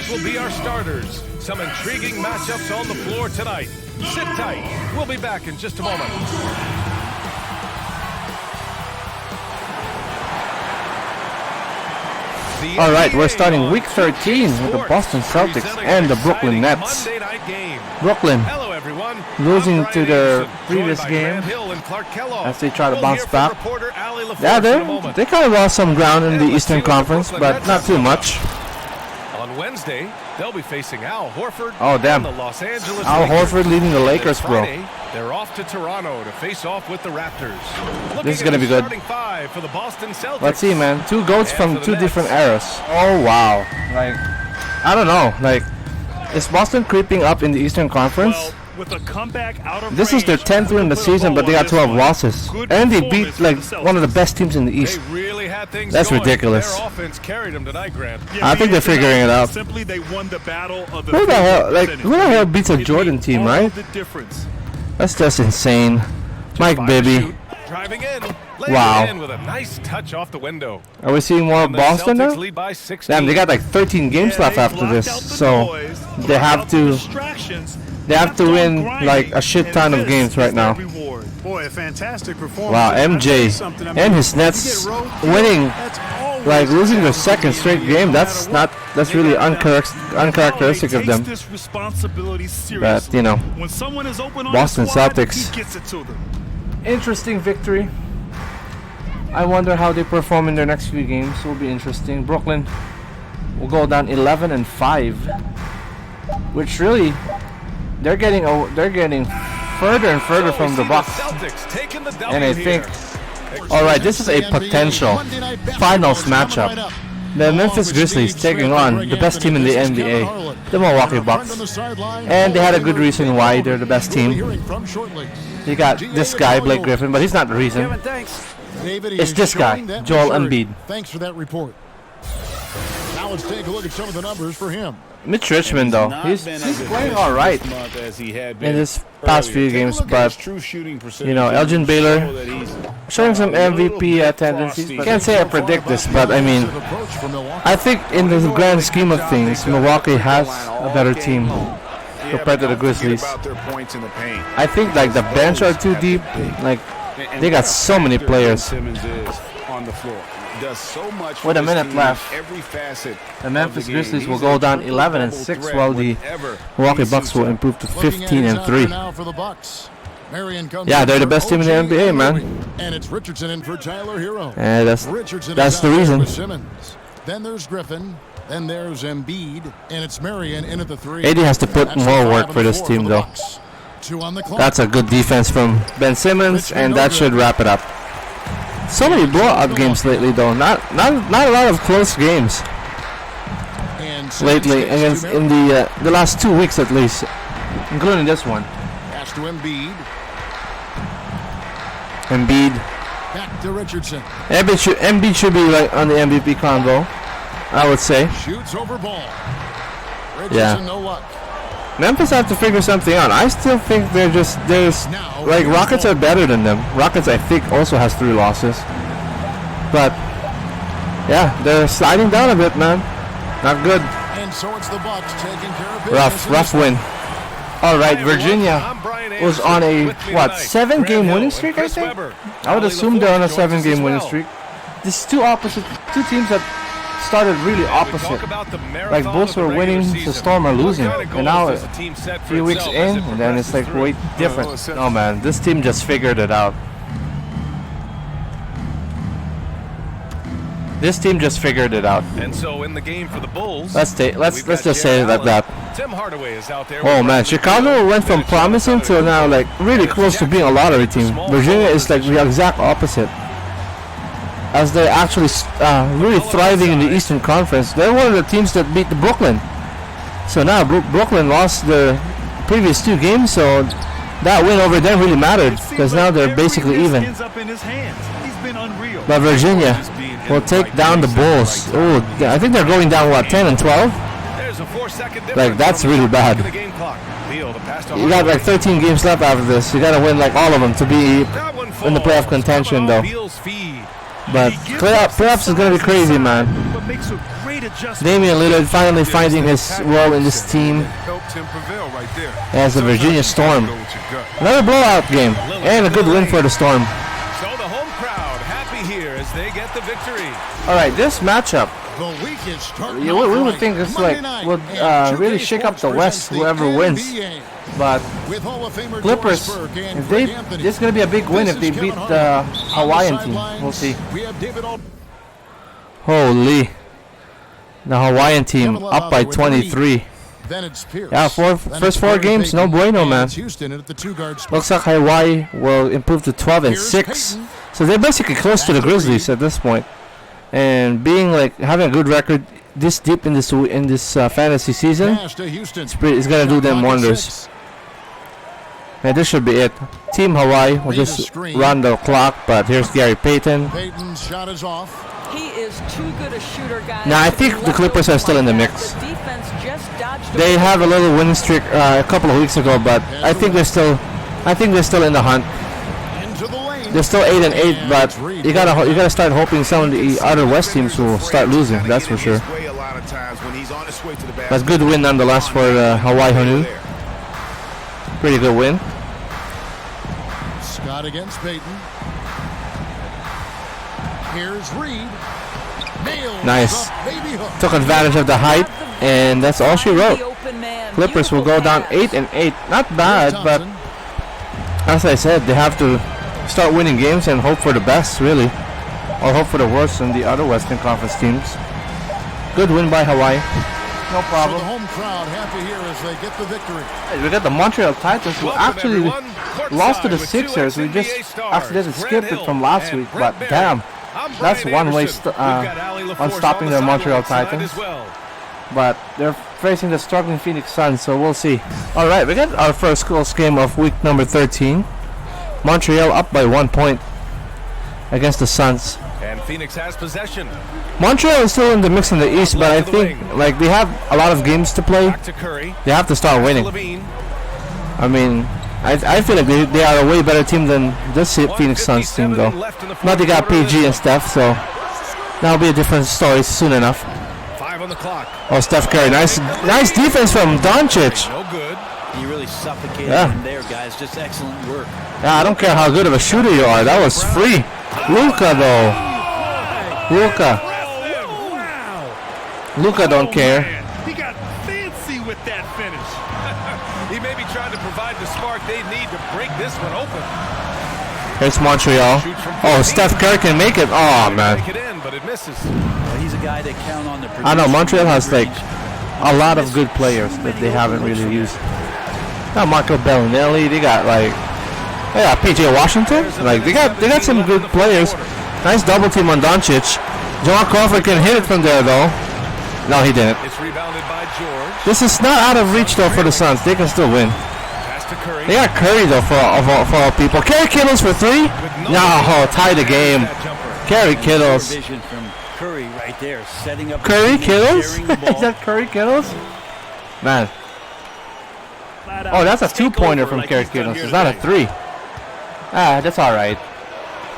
guys will be our starters. Some intriguing matchups on the floor tonight. Sit tight. We'll be back in just a moment. All right, we're starting week 13 with the Boston Celtics and the Brooklyn Nets. Brooklyn losing to their previous game as they try to bounce back. Yeah, they kind of lost some ground in the Eastern Conference, but not too much. On Wednesday, they'll be facing Al Horford. Oh, damn. The Los Angeles Al Horford leading the Lakers, bro. They're off to Toronto to face off with the Raptors. This is going to be good. For the Boston Celtics. Let's see, man. Two GOATs from two different eras. Oh, wow. Like, I don't know. Like, is Boston creeping up in the Eastern Conference? Well, with a comeback out of this is their 10th win in the season, but they got 12 losses. And they beat, like, one of the best teams in the East. That's ridiculous. I think they're figuring it out. Simply, they won the battle of the who the hell beats a Jordan team, right? That's just insane. Mike Bibby. Wow. With a nice touch off the window. Are we seeing more of Boston now? Damn, they got like 13 games left after this, so they have to win like a shit ton of games right now. Boy, a fantastic performance. Wow, MJ and his Nets winning, like losing their second straight game. That's really uncharacteristic of them. But you know, Boston Celtics. Interesting victory. I wonder how they perform in their next few games. It will be interesting. Brooklyn will go down 11-5, which really they're getting further and further from the Bucks. And I think, all right, this is a potential finals matchup. The Memphis Grizzlies taking on the best team in the NBA, the Milwaukee Bucks, and they had a good reason why they're the best team. You got this guy, Blake Griffin, but he's not the reason. It's this guy, Joel Embiid. Thanks for that report. Now let's take a look at some of the numbers for him. Mitch Richmond, though, he's playing all right in his past few games, but you know, Elgin Baylor showing some MVP tendencies. Can't say I predict this, but I mean, I think in the grand scheme of things, Milwaukee has a better team compared to the Grizzlies. I think like the bench are too deep. Like they got so many players. With a minute left, the Memphis Grizzlies will go down 11-6, while the Milwaukee Bucks will improve to 15-3. Yeah, they're the best team in the NBA, man. And it's Richardson in for Tyler Hero. And that's the reason. Then there's Griffin. Then there's Embiid, and it's Marion in at the 3. AD has to put more work for this team, though. That's a good defense from Ben Simmons, and that should wrap it up. So many blowout games lately, though. Not a lot of close games lately, against in the last 2 weeks at least, including this one. Pass to Embiid. Back to Richardson. Embiid should be like on the MVP convo, I would say. Shoots over ball. Richardson, no luck. Memphis have to figure something out. I still think there's like Rockets are better than them. Rockets I think also has 3 losses, but yeah, they're sliding down a bit, man. Not good. And so it's the Bucks taking care of rough win. All right, Virginia was on a 7-game winning streak, I think. I would assume they're on a 7-game winning streak. This is two teams that started really opposite. Like both were winning, the Storm are losing, and now a few weeks in, and then it's like way different. Oh man, this team just figured it out. This team just figured it out. And so in the game for the Bulls, let's just say it like that. Tim Hardaway is out there. Oh man, Chicago went from promising to now like really close to being a lottery team. Virginia is like the exact opposite, as they're actually really thriving in the Eastern Conference. They're one of the teams that beat the Brooklyn. So now Brooklyn lost their previous 2 games, so that win over them really mattered because now they're basically even. But Virginia will take down the Bulls. Oh, I think they're going down 10-12. Like that's really bad. You got like 13 games left after this. You gotta win like all of them to be in the playoff contention, though. But playoffs is gonna be crazy, man. Damian Lillard finally finding his role in this team as the Virginia Storm. Another blowout game and a good win for the Storm. So the home crowd happy here as they get the victory. All right, this matchup, The week is starting we off would right. think it's Monday like night, would and really 2K shake up the Sports West, presents whoever the wins. NBA. But With Hall of Famer Clippers, Doris Burke and if they, Greg Anthony. this is gonna be a big win if they This is beat Kevin the Harlan. Hawaiian On the team. sidelines, We'll see. We have David Holy, the Hawaiian team Kevin up by Love with 23. Then it's Pierce. Yeah, Then first it's four Gary games, no Payton, bueno, and man. it's Houston at the two-guard spot. Looks like Hawaii will improve to 12 and Here's 6. Payton. So they're basically close to the Grizzlies at this point. And being like having a good record this deep in this fantasy season, Pass to Houston. it's gonna do them Clock at wonders. 6. And this should be it. Team Hawaii will just run the clock, but here's Gary Payton. Payton's shot is off. He is too good a shooter, guys. Now I think the Clippers are still in the mix. The defense just dodged They have a little winning streak a couple of weeks ago, but I think they're still in the hunt. Into the lane. They're still 8 and 8, but you gotta start hoping some of the other West teams will start losing. That's for sure. But good win nonetheless for Hawaii Honu. Pretty good win. Scott against Payton. Here's Reed. Nails Nice. the baby hook. Took advantage of the height, and that's all she wrote. Clippers will go down 8 and 8. Not bad, but Thompson. as I said, they have to start winning games and hope for the best, really, or hope for the worst in the other Western Conference teams. Good win by Hawaii. No So problem. the home crowd happy here as they get the victory. We got the Montreal Titans who actually lost to the Sixers. We just accidentally skipped it from last week, but damn, that's one way on stopping the Montreal Titans. But they're facing the struggling Phoenix Suns, so we'll see. All right, we got our first close game of week number 13. Montreal up by 1 point against the Suns. And Phoenix has possession. Montreal is still in the mix in the East, but I think like they have a lot of games to play. Back to Curry. They have to start winning. Levine. I mean, I feel like they are a way better team than this Phoenix Suns team, though. Now they got PG and Steph, so that'll be a different story soon enough. 5 on the clock. Oh, Steph Curry, nice defense from Doncic. No good. You really suffocated Yeah. him there, guys. Just excellent work. Yeah, I don't care how good of a shooter you are. That was free. Luka, though. Luka don't care. He got fancy with that finish. He may be trying to provide the spark they need to break this one open. Here's Montreal. Oh, Steph Curry can make it. Oh, man. Make it in, but it misses. Well, he's a guy that count on the I know, production Montreal has, like, mid-range. a lot of good players that they haven't really used. Got Marco Bellinelli. They got PJ Washington. Like they got some good players. Nice double team on Doncic. Jamal Crawford can hit it from there though. No, he didn't. It's rebounded by George. This is not out of reach though for the Suns. They can still win. Pass to Curry. They got Curry though for all people. Kerry Kittles for 3. No, tie the game. That jumper. Kerry Kittles. Vision from Curry right there, setting up. Curry the Kittles? carrying the ball. Is that Curry Kittles? Man. Oh, that's a 2-pointer from Kerry Kittles. It's not a 3. Ah, that's all right.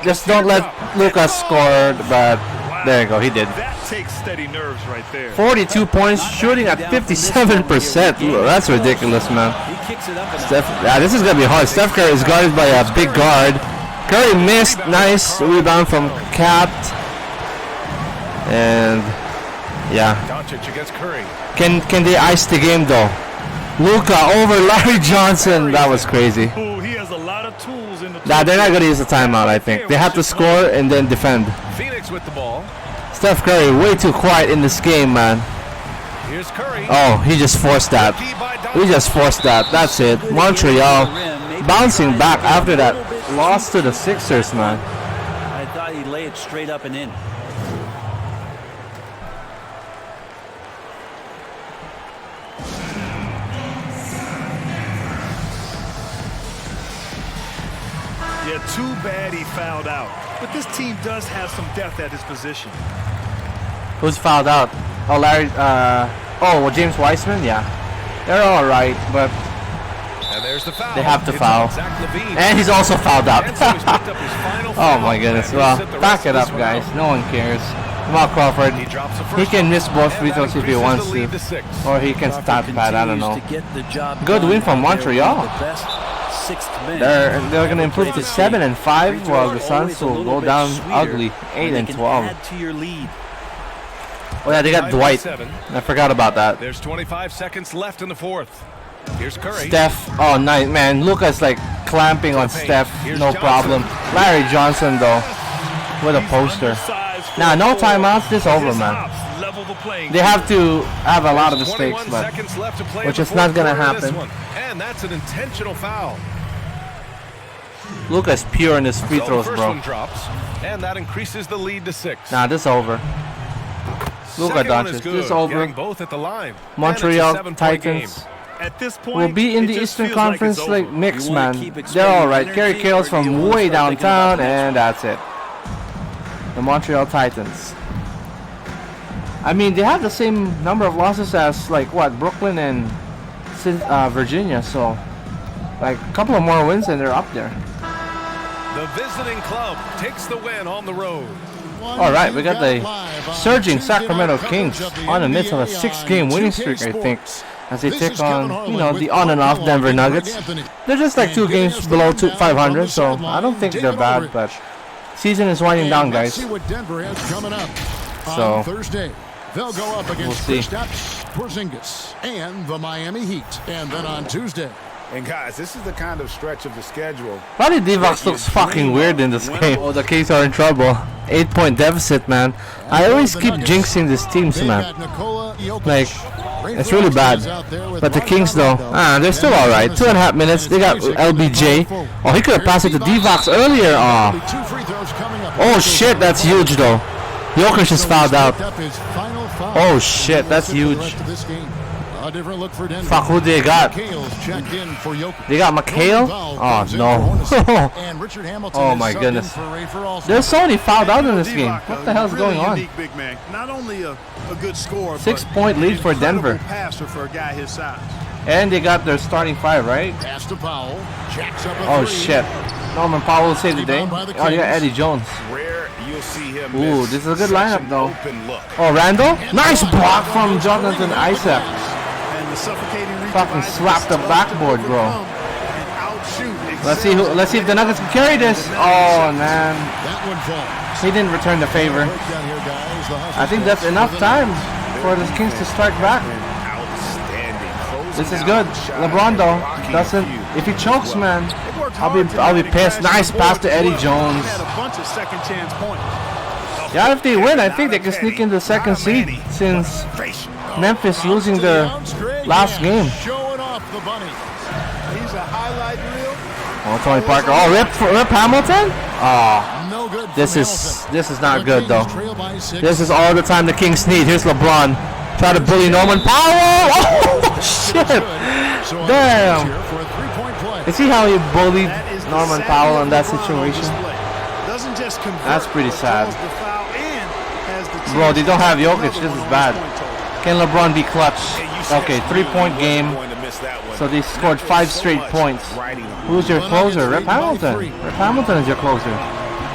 Just don't let Lucas score, but there you go, he did. That takes steady nerves right there. 42 points, shooting at 57%. That's ridiculous, man. He kicks it up and This is gonna be hard. Steph Curry is guarded by a big guard. Curry missed. Nice rebound from Cat. And yeah, Doncic against Curry. can they ice the game though? Luka over Larry Johnson. That was crazy. Ooh, he has a lot of tools in the Nah, they're not gonna use the timeout. I think they have to score and then defend. Phoenix with the ball. Steph Curry way too quiet in this game, man. Here's Curry. Oh, he just forced that. He just forced that. That's it. Montreal bouncing back after that loss to the Sixers, man. I thought he'd lay it straight up and in. Yeah, too bad he fouled out. But this team does have some depth at his position. Who's fouled out? Oh, Larry. James Wiseman. Yeah, they're all right, but And there's the foul. they have to It's foul. on Zach LaVine. And he's also fouled out. And so he's picked up his final Oh foul. my goodness. And he'll Well, sit the back rest of it up, this one guys. out. No one cares. Come on, Crawford. He drops the He first can one, miss both and free that throws if he increases wants the lead to. to 6. Or he can stop that, I don't know. To get the job Good done win from out there, Montreal. one of the best sixth men. They're going to improve to 7 and 5, while the Suns will go down ugly, 8 and 12. Add to your lead. Oh yeah, they got 9 Dwight. by 7. I forgot about that. There's 25 seconds left in the fourth. Here's Curry. Steph, oh nice man. Lucas like clamping on Steph, no problem. Larry Johnson though, with a poster. Nah, no timeouts. This over, man. They have to have a lot of mistakes, but which is not gonna happen. And that's an intentional foul. Lucas pure in his free So throws, the first bro. one drops, and that increases the lead to 6. Nah, this over. Luka Second one is Doncic, good, this over. getting both at the line. Montreal And it's a 7-point game. Titans At this point, will be in it the just Eastern feels like Conference it's like over. mix, You wanna man. keep They're expending all right. Kerry energy, Kales or do you from wanna way start thinking about downtown, the next and one? that's it. The Montreal Titans. I mean, they have the same number of losses as like what Brooklyn and Virginia, so like a couple of more wins and they're up there. The visiting club takes the win on the road. All right, we got the surging Sacramento Kings on the midst of a 6-game winning streak, I think, as they take on, you know, the on and off Denver Nuggets. They're just like 2 games below 500, so I don't think they're bad, but season is winding down, guys. See what Denver has coming up So, on Thursday. They'll go up against we'll see. Kristaps Porzingis and the Miami Heat. And then on Tuesday, And guys, this is the kind of stretch of the schedule. Rodney Divac looks fucking weird in this game. Oh, the Kings are in trouble. 8-point deficit, man. I always keep jinxing these teams, they've man. got Nikola Jokic. Like, Ray it's really bad. Ferguson is out there with But the Rajon Kings, though, Rondo. they're still all right. 2.5 minutes. They got LBJ. Oh, he could have passed it to Divac earlier. Oh, Only 2 free throws coming up. oh shit, that's huge, though. Jokic is fouled out. Oh shit, that's huge. A different look for Denver. Fuck, who they got? McHale's checked in for Jokic. They got McHale? Oh, no. And Richard Hamilton Oh, is my subbed goodness. in for Ray Ferguson. There's so many fouled out in this game. Divac, What the hell's really going on? unique big man. Not only a good scorer, 6-point lead for Denver. Passer for a guy his size. And they got their starting 5, right? Pass to Powell. Jacks up a Oh three. shit. Norman Powell will save the day. Rebound by the Oh, yeah, Kings. Eddie Jones. Rare you'll see him Ooh, miss this is a good such lineup, an though. Open look. Oh, Randall? Nice block from Jonathan Isaac. And the suffocating reach Fucking of Isaac slapped the is tough backboard, to bro. overcome and outshoot Let's see if the Nuggets can carry this. Oh man, That one falls. he didn't return the favor. Breakdown here, guys. The hustle I think that's starts enough with a time nice. for the Kings to strike back. Outstanding. This is Closing good. out shot LeBron and though blocking doesn't. a few. If he chokes, man, They worked I'll hard be tonight. pissed. They Nice crashed pass the to Eddie boards. Jones. Had a bunch of second chance points. Yeah, if they win, I think they can sneak into the second seed since Memphis losing their last game. Showing off the bunny. He's a highlight reel. Oh, Tony Parker. Oh, Rip Hamilton. Oh, No good. this from is Hamilton. not The good Kings though. trail by 6. This is all the time the Kings need. Here's LeBron. Try to bully Norman Powell. Oh shit! So a Damn. chance here for a 3-point play. You see how he bullied That is the Norman savvy Powell of in that LeBron on situation? display. Doesn't just convert, That's pretty but sad. draws the foul and has the Bro, they chance don't to have get Jokic. another This one is on bad. this point total. Can LeBron be clutch? Okay, 3-point game. Going to miss that one. So they scored 5 straight points. Riding on. Who's your closer? Rip Hamilton. Rip Hamilton is your closer.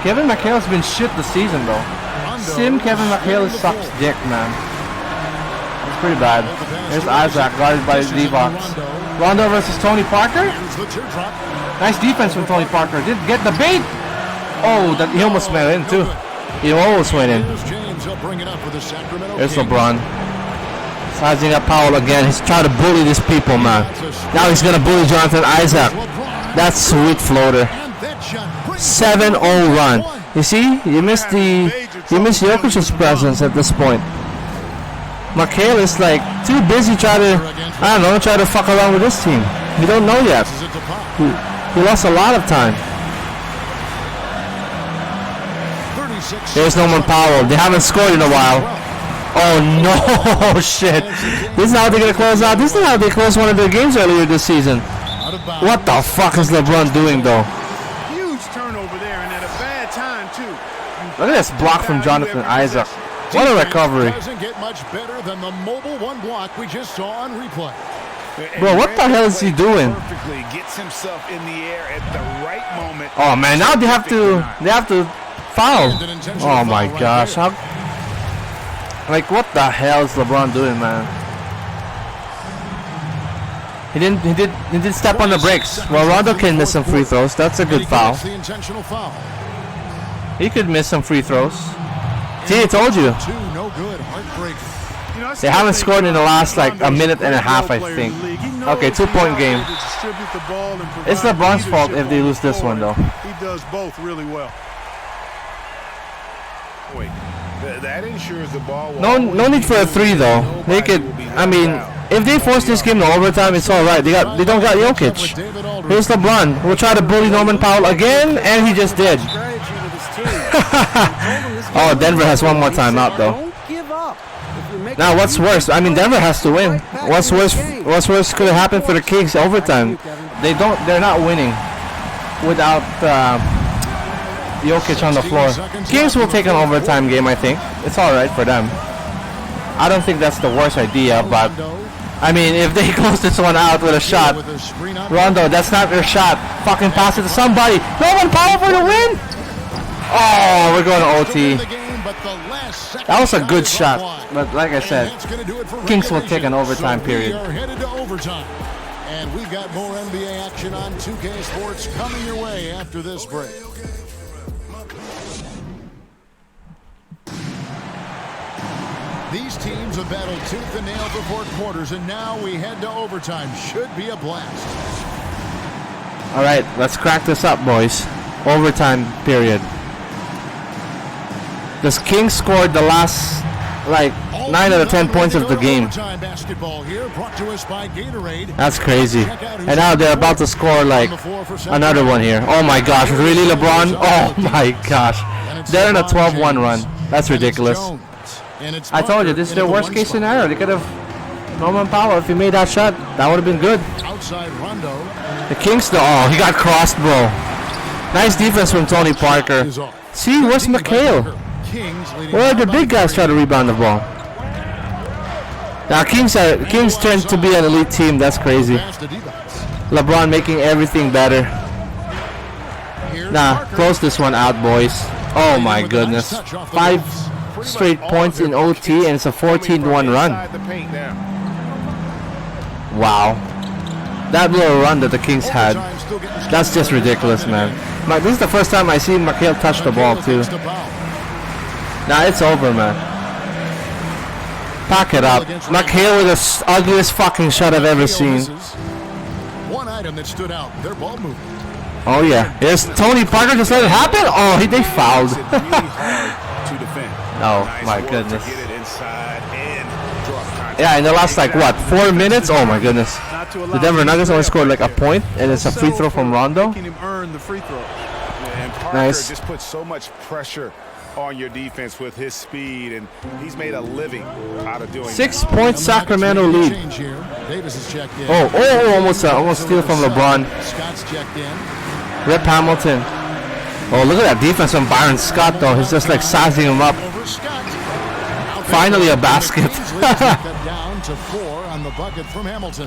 Kevin McHale's been shit this season though. Sim Kevin McHale sucks dick, man. It's pretty bad. Here's Isaac guarded by Divac. Rondo versus Tony Parker. Here's the teardrop. Nice defense from Tony Parker. Didn't get the bait. Oh, that he almost went in too. He almost went in. Here's James. He'll bring it up for the Sacramento There's Kings. LeBron. Sizing up Powell again. He's trying to bully these people, man. Now he's gonna bully Jonathan Isaac. LeBron. That's sweet floater. And that shot brings 7-0 run. You see, you missed Jokic's presence at this point. McHale is like too busy trying to, I don't know, try to fuck around with this team. We don't know yet. This is it to Pop. He lost a lot of time. 36. There's Norman Powell. They haven't scored in a while. Oh no, shit. This is how they're going to close out. This is how they closed one of their games earlier this season. Out of bounds. What the fuck is LeBron doing though? Huge turnover there and at a bad time too. Look at this block from Jonathan Isaac. What a recovery. Doesn't get much better than the mobile one block we just saw on replay. Bro, what the hell is he doing? Perfectly gets himself in the air at the right moment. Oh man, now they have to foul. And an intentional Oh my foul right gosh. there. Like, what the hell is LeBron doing, man? He didn't step on the brakes. Well, Rondo can miss some free throws. That's a good foul. The intentional foul. He could miss some free throws. See, I told you. Two, no good. Heartbreak. They haven't scored in the last like a minute and a half, I think. Okay, 2-point game. It's LeBron's fault if they lose this one, though. He does both really well. Wait, that ensures the ball. No need for a 3 though. They could. I mean, if they force this game to overtime, it's all right. They don't got Jokic. Here's LeBron. We'll try to bully Norman Powell again, and he just did. Oh, Denver has one more timeout though. Don't give up. Now, what's worse? I mean, Denver has to win. What's worse could have happened for the Kings overtime? They're not winning without Jokic on the floor. Kings will take an overtime game, I think. It's all right for them. I don't think that's the worst idea, but I mean, if they close this one out with a shot, Rondo, that's not your shot. Fucking pass it to somebody. Norman Powell for the win. Oh, we're going to OT. That was a good shot, but like I said, Kings will take an overtime period. We are headed to overtime, and we've got more NBA action on 2K Sports coming your way after this break. These teams have battled tooth and nail for 4 quarters, and now we head to overtime. Should be a blast. All right, let's crack this up, boys. Overtime period. The Kings scored the last, like, 9 out of 10 points of the game. That's crazy. And now they're about to score, like, another one here. Oh, my gosh. Really, LeBron? Oh, my gosh. They're in a 12-1 run. That's ridiculous. I told you, this is their worst-case scenario. They could have... Norman Powell, if he made that shot, that would have been good. The Kings, though, oh, he got crossed, bro. Nice defense from Tony Parker. See, where's McHale? Where are the big guys trying to rebound the ball? Now, Kings tend to be an elite team. That's crazy. LeBron making everything better. Nah, close this one out, boys. Oh, my goodness. 5 straight points in OT, and it's a 14-1 run. Wow. That little run that the Kings had, that's just ridiculous, man. This is the first time I see McHale touch the ball, too. Nah, it's over, man. Pack it up. McHale with the ugliest fucking shot I've ever seen. One item that stood out, their ball movement. Oh, yeah. Is Tony Parker just let it happen? Oh, they fouled. Oh, my goodness. Yeah, in the last, like, what, 4 minutes? Oh, my goodness. The Denver Nuggets only scored, like, a point, and it's a free throw from Rondo. Nice. Just put so much pressure on your defense with his speed, and he's made a living out of doing 6-point Sacramento lead. Oh, almost steal from LeBron. Rip Hamilton. Oh, look at that defense from Byron Scott, though. He's just like sizing him up. Finally a basket.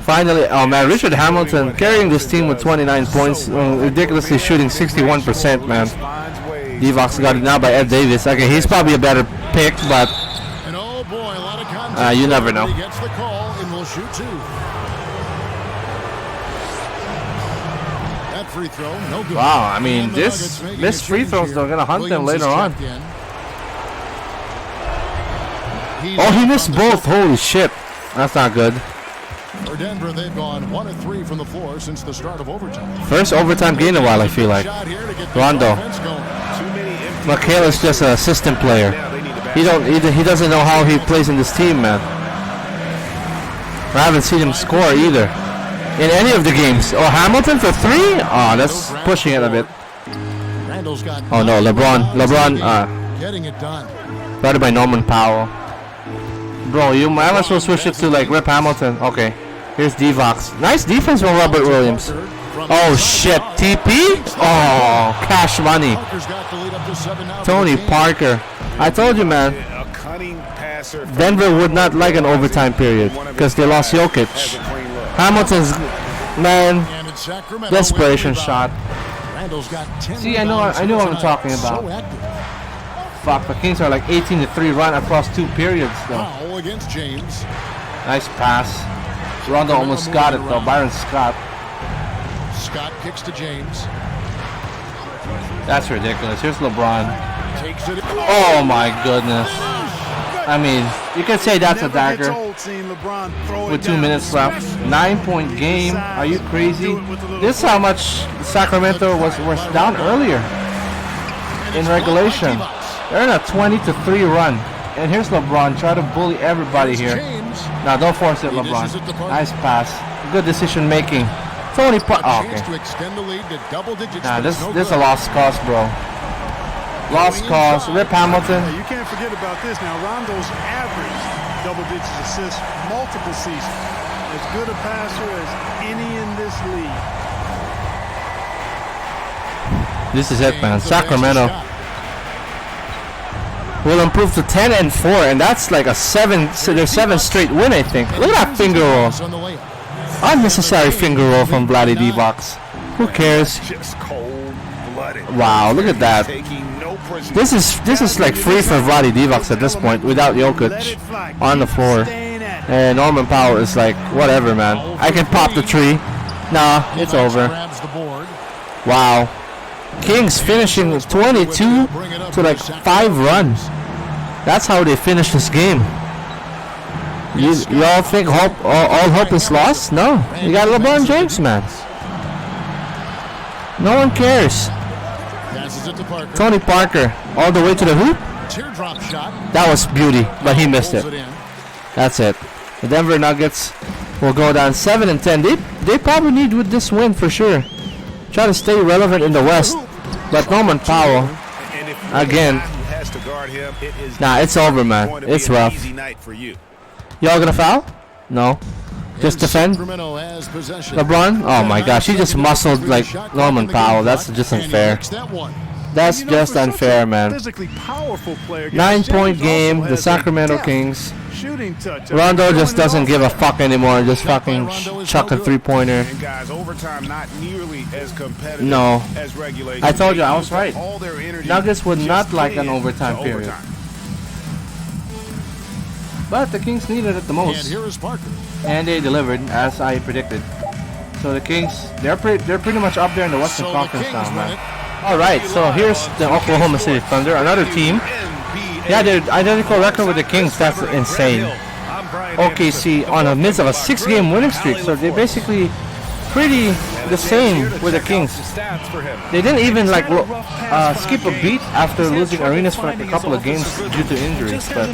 Finally, oh man, Richard Hamilton carrying this team with 29 points, ridiculously shooting 61%, man. Divox got it now by Ed Davis. Okay, he's probably a better pick, but you never know. Wow, I mean, this free throws are gonna hunt them later on. Oh, he missed both. Holy shit, that's not good. For Denver, they've gone 1 of 3 from the floor since the start of overtime. First overtime game in a while, I feel like. Rondo. McHale is just an assistant player. He doesn't know how he plays in this team, man. I haven't seen him score either in any of the games. Oh, Hamilton for 3? Oh, that's pushing it a bit. Oh no, LeBron. Getting it done. Guarded by Norman Powell. Bro, you might as well switch it to like Rip Hamilton. Okay, here's Divox. Nice defense from Robert Williams. Oh shit, TP? Oh, cash money. Tony Parker. I told you, man. Denver would not like an overtime period because they lost Jokic. Hamilton's, man, desperation shot. See, I know what I'm talking about. fuck. The Kings are like 18-3 run across 2 periods though. Foul against James. Nice pass. Rondo almost got it though. Byron Scott. Scott kicks to James. That's ridiculous. Here's LeBron. Takes it. Oh my goodness. I mean, you can say that's a dagger. With 2 minutes left. 9-point game. Are you crazy? This is how much Sacramento was down earlier in regulation. They're in a 20-3 run. And here's LeBron. Try to bully everybody here. Now don't force it, LeBron. Nice pass. Good decision making. Tony oh, okay. Nah, this is a lost cause, bro. Lost cause. Rip Hamilton. Hey, you can't forget about this now. Rondo's average double-digit assists multiple seasons. As good a passer as any in this league. This is it, man. Sacramento will improve to 10-4, and that's like a 7 straight win, I think. Look at that finger roll. Unnecessary finger roll from Vladdy D-Box. Who cares? Just cold-blooded. Wow, look at that. This is like free for Vladdy D-Box at this point without Jokic on the floor. And Norman Powell is like, whatever, man. I can pop the tree. Nah, it's over. Wow. Kings finishing with 22 to like 5 runs. That's how they finish this game. You all think all hope is lost? No. You got LeBron James, man. No one cares. Tony Parker all the way to the hoop. That was beauty, but he missed it. That's it. The Denver Nuggets will go down 7-10. They probably need with this win for sure. Try to stay relevant in the West. But Norman Powell, again. Nah, it's over, man. It's rough. Y'all gonna foul? No. Just defend? LeBron? Oh my gosh, he just muscled like Norman Powell. That's just unfair. That's just unfair, man. 9-point game, the Sacramento Kings. Rondo just doesn't give a fuck anymore. Just fucking chuck a 3-pointer. No. I told you, I was right. Nuggets would not like an overtime period. But the Kings needed it the most. And they delivered, as I predicted. So the Kings, they're pretty much up there in the Western Conference now, man. Alright, so here's the Oklahoma City Thunder, another team. Yeah, they're identical record with the Kings. That's insane. OKC on the midst of a 6-game winning streak, so they're basically pretty the same with the Kings. They didn't even like skip a beat after losing arenas for like a couple of games due to injuries. But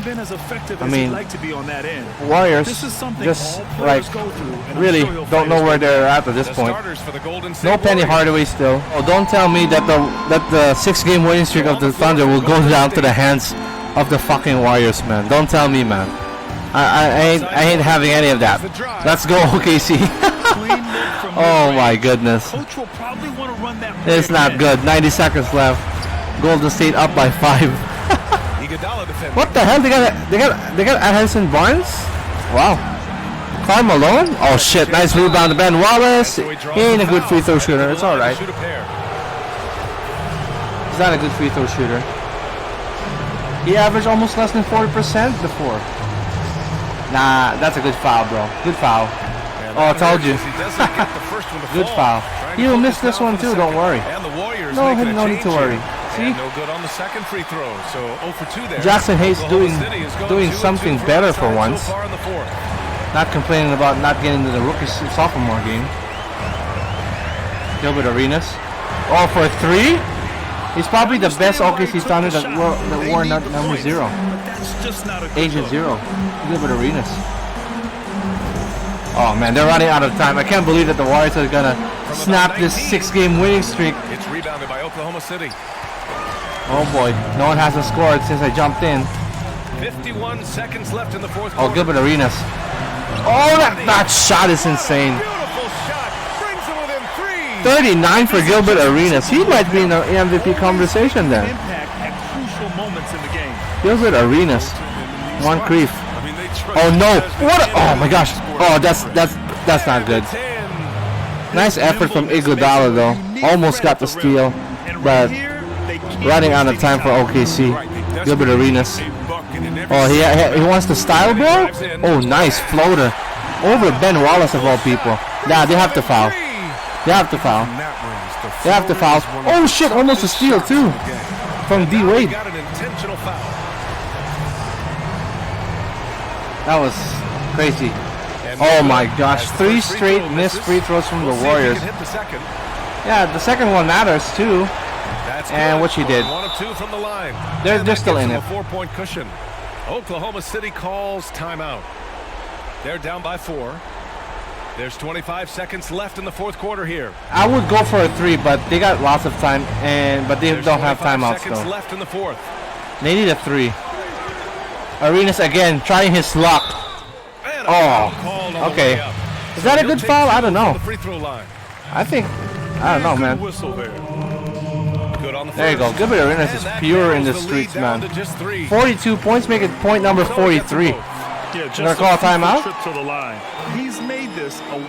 I mean, Warriors just like really don't know where they're at this point. No Penny Hardaway still. Oh, don't tell me that the 6-game winning streak of the Thunder will go down to the hands of the fucking Warriors, man. Don't tell me, man. I ain't having any of that. Let's go, OKC. Oh my goodness. It's not good. 90 seconds left. Golden State up by 5. What the hell? They got Harrison Barnes? Wow. Karl Malone? Oh shit. Nice rebound to Ben Wallace. He ain't a good free throw shooter. It's alright. He's not a good free throw shooter. He averaged almost less than 40% before. Nah, that's a good foul, bro. Good foul. Oh, I told you. Good foul. He will miss this one too, don't worry. No need to worry. See? Jackson Hayes doing something better for once. Not complaining about not getting to the rookie sophomore game. Gilbert Arenas. Oh, for 3? He's probably the best OKC Thunder that wore number 0. Agent 0. Gilbert Arenas. Oh man, they're running out of time. I can't believe that the Warriors are gonna snap this 6-game winning streak. It's rebounded by Oklahoma City. Oh boy, no one hasn't scored since I jumped in. 51 seconds left in the fourth quarter. Oh, Gilbert Arenas. Oh, that shot is insane. 39 for Gilbert Arenas. He might be in the MVP conversation then. Gilbert Arenas. One creep. Oh no! What? Oh my gosh! Oh, that's not good. Nice effort from Iguodala though. Almost got the steal, but running out of time for OKC. Gilbert Arenas. Oh, he wants the style, bro? Oh, nice floater. Over Ben Wallace of all people. Yeah, they have to foul. They have to foul. They have to foul. Oh, shit, almost a steal, too. From D. Wade. That was crazy. Oh, my gosh. 3 straight missed free throws from the Warriors. Yeah, the second one matters, too. And what she did. 1 of 2 from the line. They're still in it. 4-point cushion. Oklahoma City calls timeout. They're down by 4. There's 25 seconds left in the fourth quarter here. I would go for a 3, but they got lots of time, but they don't have timeouts seconds though. left in the fourth. They need a 3. Arenas again trying his luck. Oh, okay. Is that a good foul? I don't know. I don't know, man. There you go. Gilbert Arenas is pure in the streets, man. 42 points, make it point number 43. Gonna call a timeout?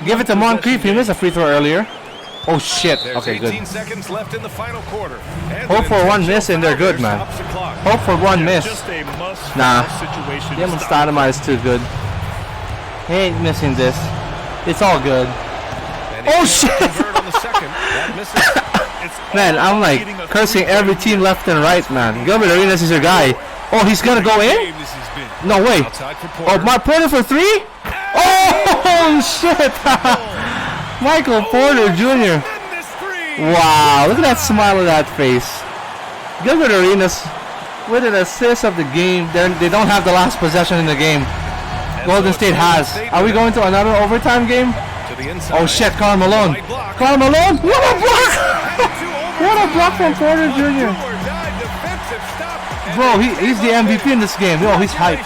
Give it to Moncrief. He missed a free throw earlier. Oh shit. Okay, good. 18 seconds left in the final quarter. Hope for one miss and they're good, man. Hope for one miss. Nah. Damon Stoudemire is too good. He ain't missing this. It's all good. Oh shit! Man, I'm like cursing every team left and right, man. Gilbert Arenas is your guy. Oh, he's gonna go in? No way. Oh, Mark Porter for 3? Oh shit! Michael Porter Jr. Wow, look at that smile on that face. Gilbert Arenas with an assist of the game. They don't have the last possession in the game. Golden State has. Are we going to another overtime game? Oh shit, Karl Malone. Karl Malone! What a block! What a block from Porter Jr. Bro, he's the MVP in this game. Oh, he's hyped.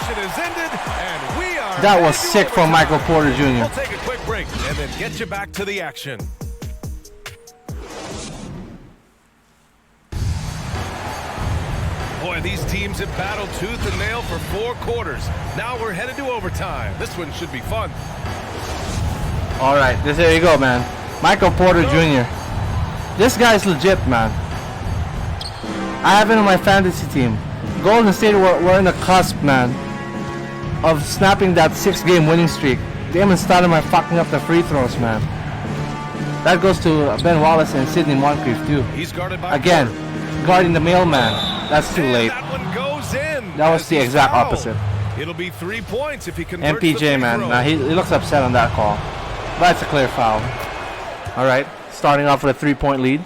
That was sick from Michael Porter Jr. We'll take a quick break and then get you back to the action. Boy, these teams have battled tooth and nail for 4 quarters. Now we're headed to overtime. This one should be fun. All right, there you go, man. Michael Porter Jr. This guy's legit, man. I have him on my fantasy team. Golden State were in the cusp, man, of snapping that 6-game winning streak. Damon Stoudemire fucking up the free throws, man. That goes to Ben Wallace and Sidney Moncrief, too. He's guarded by again, guarding the mailman. That's too late. That one goes in. That was the exact opposite. It'll be 3 points if he converts MPJ, man. Nah, he looks upset on that call. But it's a clear foul. All right, starting off with a 3-point lead.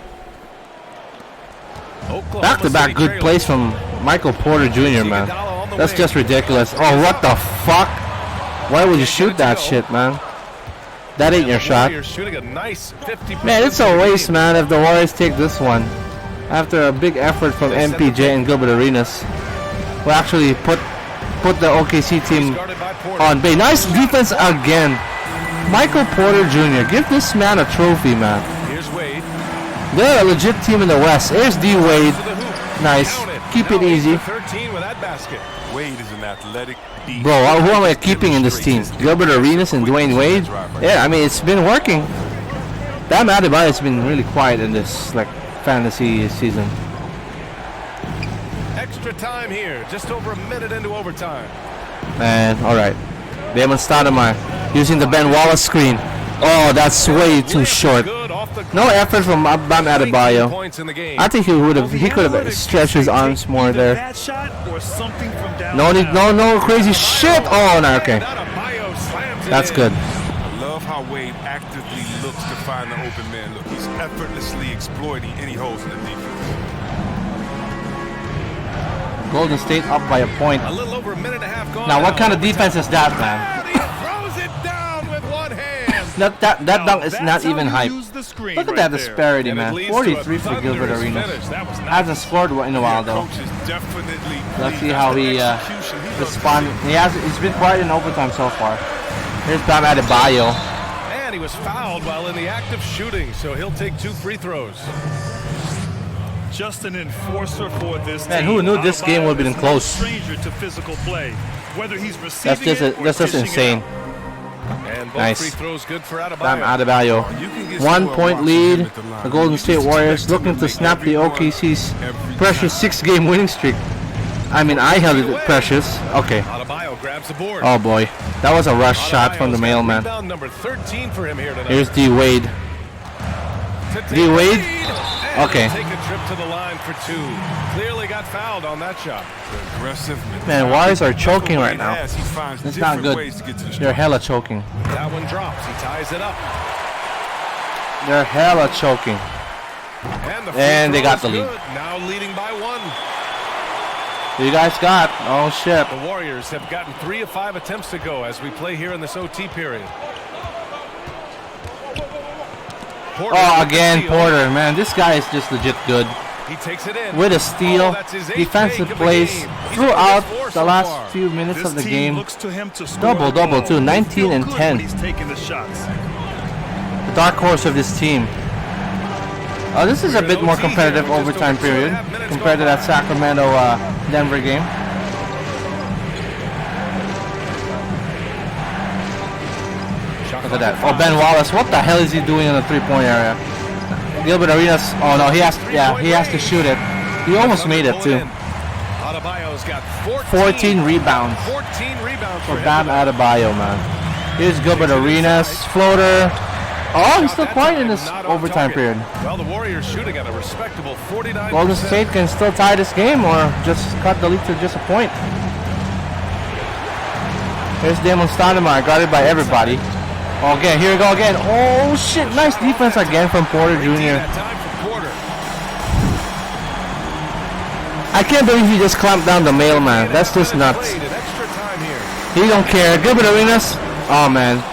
Back-to-back good plays from Michael Porter Jr., man. That's just ridiculous. Oh, what the fuck? Why would you shoot that shit, man? That ain't your shot. Man, it's a waste, man, if the Warriors take this one. After a big effort from MPJ and Gilbert Arenas. We actually put the OKC team on base. Nice defense again. Michael Porter Jr. Give this man a trophy, man. They're a legit team in the West. Here's D. Wade. Nice. Keep it easy. Bro, who am I keeping in this team? Gilbert Arenas and Dwayne Wade? Yeah, I mean, it's been working. Bam Adebayo has been really quiet in this fantasy season. Extra time here, just over a minute into overtime. Man, all right. Damon Stoudemire using the Ben Wallace screen. Oh, that's way too short. No effort from Bam Adebayo. I think he could have stretched his arms more there. No need, no crazy shit. Oh no, okay. That's good. I love how Wade actively looks to find the open man. Look, he's effortlessly exploiting any holes in the defense. Golden State up by a point. A little over a minute and a half gone. Now, what kind of defense is that, man? He throws it down with one hand. That dunk is not even hype. Look at that disparity, man. 43 for Gilbert Arenas. Hasn't scored in a while, though. Let's see how he responds. He's been quiet in overtime so far. Here's Bam Adebayo. And he was fouled while in the act of shooting, so he'll take 2 free throws. Just an enforcer for this man, who knew this game would have been close? Stranger to physical play. Whether he's that's just insane. And nice. Free throws good for Adebayo. Bam Adebayo. 1-point lead. The Golden State Warriors looking to snap the OKC's precious 6-game winning streak. I mean, I held it precious. Okay. Paopao grabs the board. Oh boy, that was a rush shot from the Paopao's got mailman. rebound number 13 for him here tonight. Here's D Wade. To take D the Wade. lead, and Okay. Take a trip to the line for 2. Clearly got fouled on that shot. Aggressive. Man, Warriors are choking right now. He finds It's not different good. ways to get to the They're strike. hella choking. That one drops. He ties it up. They're hella choking. And, the free And they throw got is the lead. good. Now leading by 1. You guys got? Oh shit. The Warriors have gotten 3 of 5 attempts to go as we play here in this OT period. Porter Oh, with the again, steal. Porter. Man, this guy is just legit good. He takes it in. With a Oh, steal, that's his 8th defensive make of the plays game. He's throughout put his 4 the so last far. few minutes This of the team game. looks to him to score Double, the double ball. too, They 19 feel and good 10. when he's taking the shots. The dark horse of this team. Oh, this is a bit more competitive overtime period compared to that Sacramento Denver game. Look at that. Oh, Ben Wallace. What the hell is he doing in the three-point area? Gilbert Arenas. Oh no, he has to shoot it. He almost made it too. Adebayo's got 14 rebounds. 14 rebounds For for Bam him. Adebayo, man. Here's Gilbert Arenas. Floater. Oh, he's still quiet in this Not on overtime target. period. Well, the Warriors shooting at a respectable 49%. Golden State can still tie this game or just cut the lead to just a point. Here's Damon Stoudemire, guarded by everybody. Oh, again, here we go again. Oh, shit. Nice defense again from Porter Jr. That time for Porter. I can't believe he just clamped down the mailman. That's just nuts. Played an extra time here. He don't care. Gilbert Arenas. Oh, man.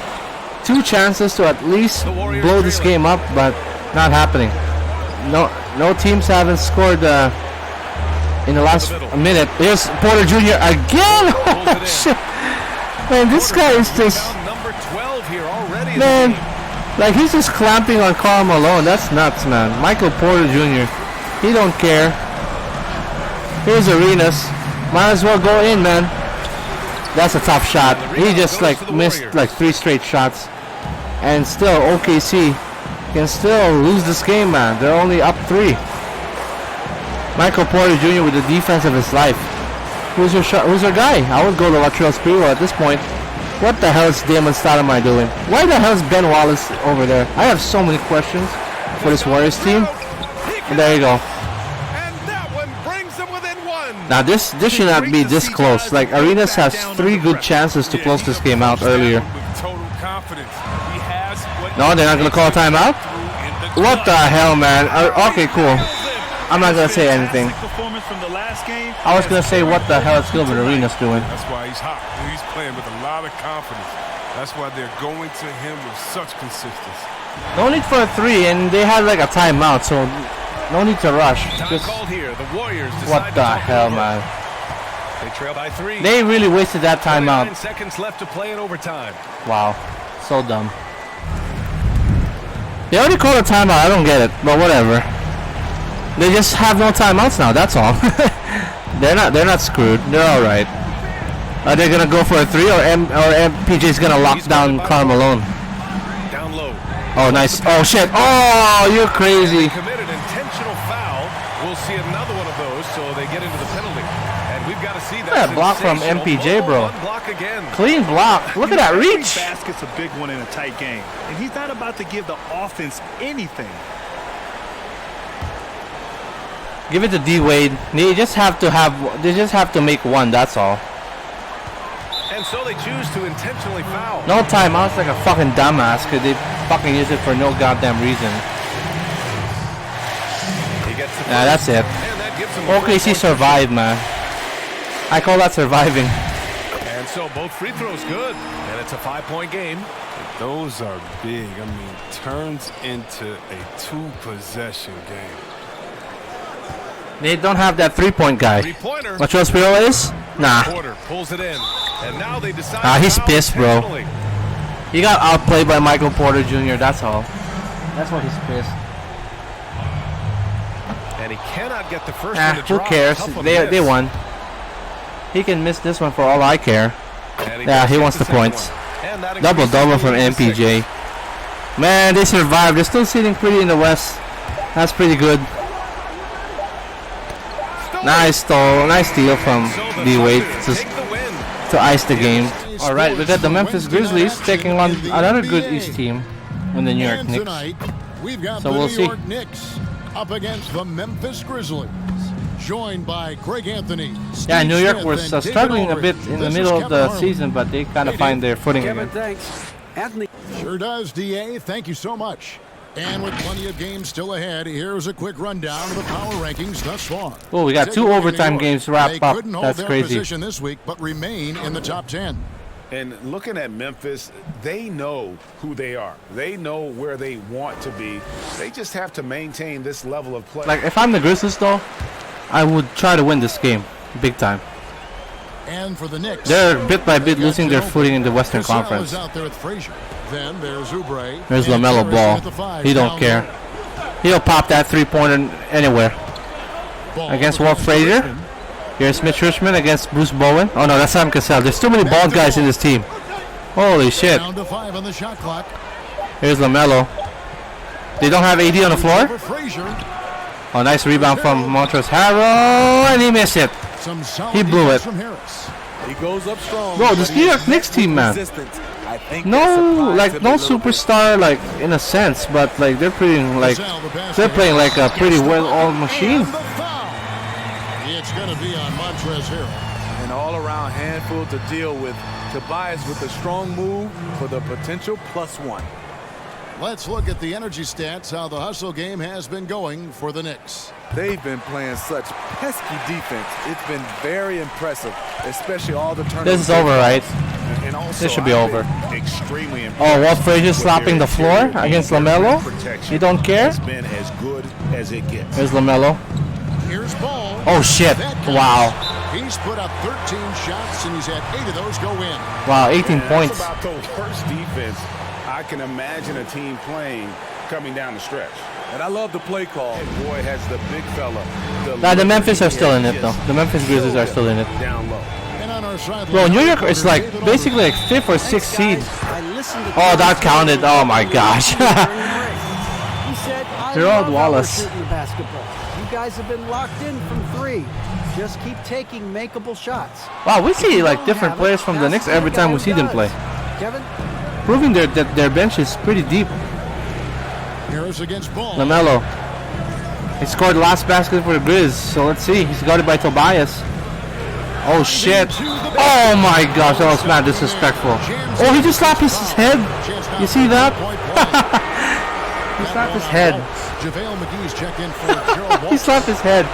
2 chances to at least blow this game up, but not happening. No teams haven't scored in the last minute. Here's Porter Jr. again. Oh, shit. Man, this guy is just... Down number 12 here already. in Man, the game. like he's just clamping on Karl Malone. That's nuts, man. Michael Porter Jr. He don't care. Here's Arenas. Might as well go in, man. That's a tough shot. He just like missed like 3 straight shots. And still OKC can still lose this game, man. They're only up 3. Michael Porter Jr. with the defense of his life. Who's your guy? I would go to Latrell Sprewell at this point. What the hell is Damon Stoudemire doing? Why the hell is Ben Wallace over there? I have so many questions for this Warriors team. And there you go. And that one brings them within 1. Now this should not be this close. Like Arenas has 3 good chances to close this game out earlier. With total confidence. He has what No, they're not gonna call a timeout? What the hell, man? Okay, cool. I'm not gonna say anything. Performance from the last game. I was gonna say what the hell is Gilbert Arenas doing? That's why he's hot. He's playing with a lot of confidence. That's why they're going to him with such consistency. No need for a 3, and they had like a timeout, so no need to rush. Time Just called here. The Warriors decide what to the talk it hell, over. man? They trail by 3. They really wasted that 29 timeout. seconds left to play in overtime. Wow, so dumb. They already called a timeout. I don't get it, but whatever. They just have no timeouts now. That's all. They're not screwed. They're all right. Are they gonna go for a 3 or MPJ's gonna lock down Karl Malone? Down low. Oh, nice. Oh shit. Oh, you're crazy. Committed intentional foul. We'll see another one of those, so they get into the penalty. And we've got to see that. That block from sensational MPJ, bro. pull-on block again. Clean block. Look at that Every reach. basket's a big one in a tight game, and he's not about to give the offense anything. Give it to D Wade. They just have to make 1. That's all. And so they choose to intentionally foul. No timeouts like a fucking dumbass because they fucking use it for no goddamn reason. He gets the Yeah, that's it. and that gives them a OKC full-court survived, man. I call that surviving. And so both free throws good. And it's a 5-point game. Those are big. I mean, turns into a 2-possession game. They don't have that 3-point guy. Three-pointer. Latrell Sprewell is? Nah. Porter pulls it in. And now they decide Ah, to he's foul pissed, bro. intentionally. He got outplayed by Michael Porter Jr. That's all. That's why he's pissed. And he cannot get the first Ah, one to who drop. cares? Tough one to They miss. won. He can miss this one for all I care. And Yeah, does he get wants the second points. one. And that Double increases double the from lead to 6. MPJ. Man, they survived. They're still sitting pretty in the West. That's pretty good. Nice steal from D-Wade to ice the game. All right, we got the Memphis Grizzlies taking on another good East team in the New York And Knicks. tonight, we've got So the we'll New see. York Knicks up against the Memphis Grizzlies. Joined by Greg Anthony. Yeah, Steve New York Smith, was and David struggling a bit Ulrich. in the This middle is of the Kevin season, but they kind of find their footing Kevin, again. thanks. Anthony. Sure does, DA. Thank you so much. And with plenty of games still ahead, here's a quick rundown of the power rankings thus far. Oh, we got Take two a look at overtime New York. games wrapped They up. couldn't hold That's their crazy. position this week, but remain in the top 10. And looking at Memphis, they know who they are. They know where they want to be. They just have to maintain this level of play. Like, if I'm the Grizzlies, though, I would try to win this game big time. And for the Knicks, They're bit by bit they've got losing their Joe footing in the Western Cassell Conference. is out there with Frazier. Then there's Oubre. There's And LaMelo Harrison Ball. at the 5 He don't down care. low. He'll pop that three-pointer anywhere. Ball Against for Walt Frazier. Richmond. Here's Mitch Richmond against Bruce Bowen. Oh, no, that's Sam Cassell. There's too many bald guys in this team. Holy shit. Down to 5 on the shot clock. Here's LaMelo. They don't have AD on the floor. Over Frazier. Oh, nice rebound from Montrezl Harrell, and he missed it. Some solid He blew defense it. from Harris. He goes up strong. Bro, this New York Knicks team, man. No, like, no superstar, like, in a sense, but, like, they're pretty, like, Cassell, the pass they're to playing like Harris. a pretty Gets the well-oiled block machine. and the foul. It's going to be on Montrezl Harrell. An all-around handful to deal with. Tobias with a strong move for the potential +1. Let's look at the energy stats, how the hustle game has been going for the Knicks. They've been playing such pesky defense. It's been very impressive, especially all the turnovers. This is over, right? And also, This should be I've over. been Extremely Oh, impressed Walt Frazier with slapping their the floor interior against defense. LaMelo? Protection You don't care? has been as good as it gets. Here's LaMelo. Here's Ball. Oh, shit. That counts. Wow. He's put up 13 shots, and he's had 8 of those go in. Wow, 18 And points. That's about the worst defense I can imagine a team playing coming down the stretch. And I love the play call. And boy, has the big fella. Nah, the Memphis are still in it, though. The Memphis Grizzlies are still in it. Down low. And on our sideline, Bro, New York is like David basically like Ulrich. 5th or 6th seed. I listened to Oh, that counted. Oh my gosh. He said, I Gerald love how we're Wallace. shooting the basketball. You guys have been locked in from 3. Just keep taking makeable shots. Wow, we see like Don't different have players it, from the that's Knicks the every guy time we who see them does. play. Kevin? Proving that their bench is pretty deep. Harris against Ball. LaMelo. He scored the last basket for the Grizz, so let's see. He's got it by Tobias. Oh shit. Oh my gosh, that was mad disrespectful. Oh, he just slapped his head. You see that? He slapped his head. JaVale McGee's checked in for Gerald He Walsh. slapped his head.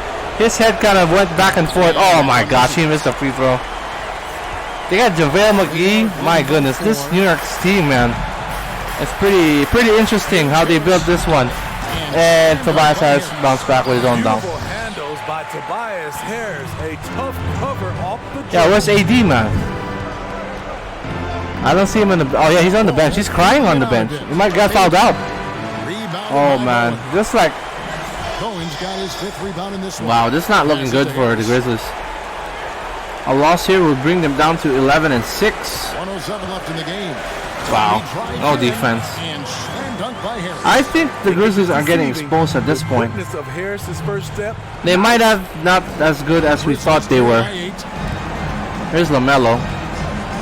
His head kind of went back and forth. Oh my gosh, he missed a free throw. They got JaVale McGee. My goodness, this New York's team, man. It's pretty interesting how they built this one. And Tobias has bounced back with his own dunk. Beautiful handles by Tobias Harris. A tough cover off the Yeah, where's AD, man? I don't see him in the. Oh yeah, he's on the bench. He's crying on the bench. He might get fouled out. Oh man, just like Cohen's got his 5th rebound in this one. wow, this is not looking good for the Grizzlies. A loss here will bring them down to 11-6. 107 left in the game. Wow, He drives no in defense. And slam dunk by Harris. I think the Grizzlies are getting exposed at this point. Quickness of Harris's first step. They might have not as good as we thought they were. By 8. Here's LaMelo.